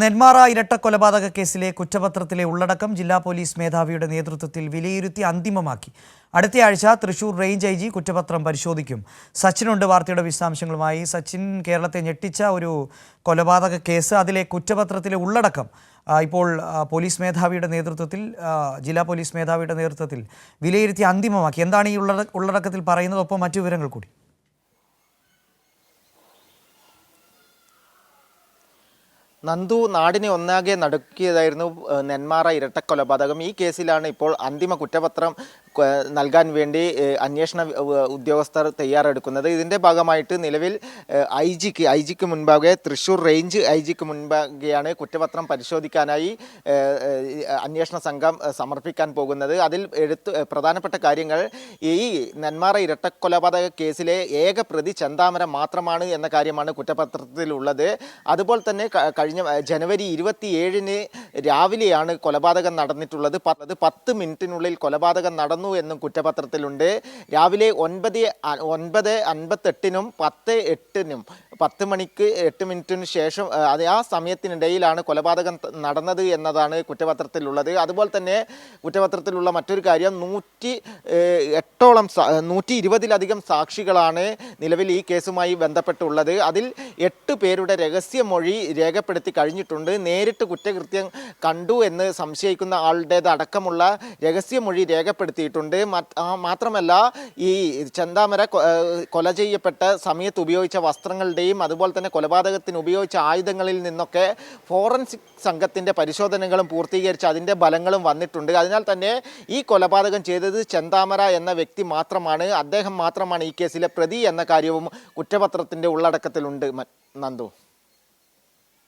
നെന്മാറ ഇരട്ടക്കൊലപാതക കേസിലെ കുറ്റപത്രത്തിലെ ഉള്ളടക്കം ജില്ലാ പോലീസ് മേധാവിയുടെ നേതൃത്വത്തിൽ വിലയിരുത്തി അന്തിമമാക്കി. അടുത്തയാഴ്ച തൃശൂർ റേഞ്ച് ഐ ജി കുറ്റപത്രം പരിശോധിക്കും. സച്ചിനുണ്ട് വാർത്തയുടെ വിശദാംശങ്ങളുമായി. സച്ചിൻ, കേരളത്തെ ഞെട്ടിച്ച ഒരു കൊലപാതക കേസ്, അതിലെ കുറ്റപത്രത്തിലെ ഉള്ളടക്കം ഇപ്പോൾ പോലീസ് മേധാവിയുടെ നേതൃത്വത്തിൽ ജില്ലാ പോലീസ് മേധാവിയുടെ നേതൃത്വത്തിൽ വിലയിരുത്തി അന്തിമമാക്കി. എന്താണ് ഈ ഉള്ളടക്കത്തിൽ പറയുന്നത്? ഒപ്പം മറ്റു വിവരങ്ങൾ കൂടി. നന്ദു, നാടിനെ ഒന്നാകെ നടുക്കിയതായിരുന്നു നെന്മാറ ഇരട്ടക്കൊലപാതകം. ഈ കേസിലാണ് ഇപ്പോൾ അന്തിമ കുറ്റപത്രം നൽകാൻ വേണ്ടി അന്വേഷണ ഉദ്യോഗസ്ഥർ തയ്യാറെടുക്കുന്നത്. ഇതിൻ്റെ ഭാഗമായിട്ട് നിലവിൽ ഐ ജിക്ക് മുൻപാകെ തൃശൂർ റേഞ്ച് ഐ ജിക്ക് മുൻപാകെയാണ് കുറ്റപത്രം പരിശോധിക്കാനായി അന്വേഷണ സംഘം സമർപ്പിക്കാൻ പോകുന്നത്. അതിൽ പ്രധാനപ്പെട്ട കാര്യങ്ങൾ, ഈ നെന്മാറ ഇരട്ടക്കൊലപാതക കേസിലെ ഏക പ്രതി ചെന്താമര മാത്രമാണ് എന്ന കാര്യമാണ് കുറ്റപത്രത്തിലുള്ളത്. അതുപോലെ തന്നെ കഴിഞ്ഞ ജനുവരി 27 രാവിലെയാണ് കൊലപാതകം നടന്നിട്ടുള്ളത്. 10 മിനിറ്റിനുള്ളിൽ കൊലപാതകം നടന്നു എന്നും കുറ്റപത്രത്തിലുണ്ട്. രാവിലെ 9:58 10:08 10 മണിക്ക് 8 മിനിറ്റിന് ശേഷം ആ സമയത്തിനിടയിലാണ് കൊലപാതകം നടന്നത് എന്നതാണ് കുറ്റപത്രത്തിലുള്ളത്. അതുപോലെ തന്നെ കുറ്റപത്രത്തിലുള്ള മറ്റൊരു കാര്യം, 120-ലധികം സാക്ഷികളാണ് നിലവിൽ ഈ കേസുമായി ബന്ധപ്പെട്ടുള്ളത്. അതിൽ 8 പേരുടെ രഹസ്യമൊഴി രേഖപ്പെടുത്തി കഴിഞ്ഞിട്ടുണ്ട്. നേരിട്ട് കുറ്റകൃത്യം കണ്ടു എന്ന് സംശയിക്കുന്ന ആളുടേത് അടക്കമുള്ള രഹസ്യമൊഴി രേഖപ്പെടുത്തിയിട്ടുണ്ട്. മാത്രമല്ല, ഈ ചെന്താമര കൊല ചെയ്യപ്പെട്ട സമയത്ത് ഉപയോഗിച്ച വസ്ത്രങ്ങളുടെയും അതുപോലെ തന്നെ കൊലപാതകത്തിന് ഉപയോഗിച്ച ആയുധങ്ങളിൽ നിന്നൊക്കെ ഫോറൻസിക് സംഘത്തിൻ്റെ പരിശോധനകളും പൂർത്തീകരിച്ച് അതിൻ്റെ ഫലങ്ങളും വന്നിട്ടുണ്ട്. അതിനാൽ തന്നെ ഈ കൊലപാതകം ചെയ്തത് ചെന്താമര എന്ന വ്യക്തി മാത്രമാണ്. അദ്ദേഹം മാത്രമാണ് ഈ കേസിലെ പ്രതി എന്ന കാര്യവും കുറ്റപത്രത്തിൻ്റെ ഉള്ളടക്കത്തിലുണ്ട്. നന്ദു.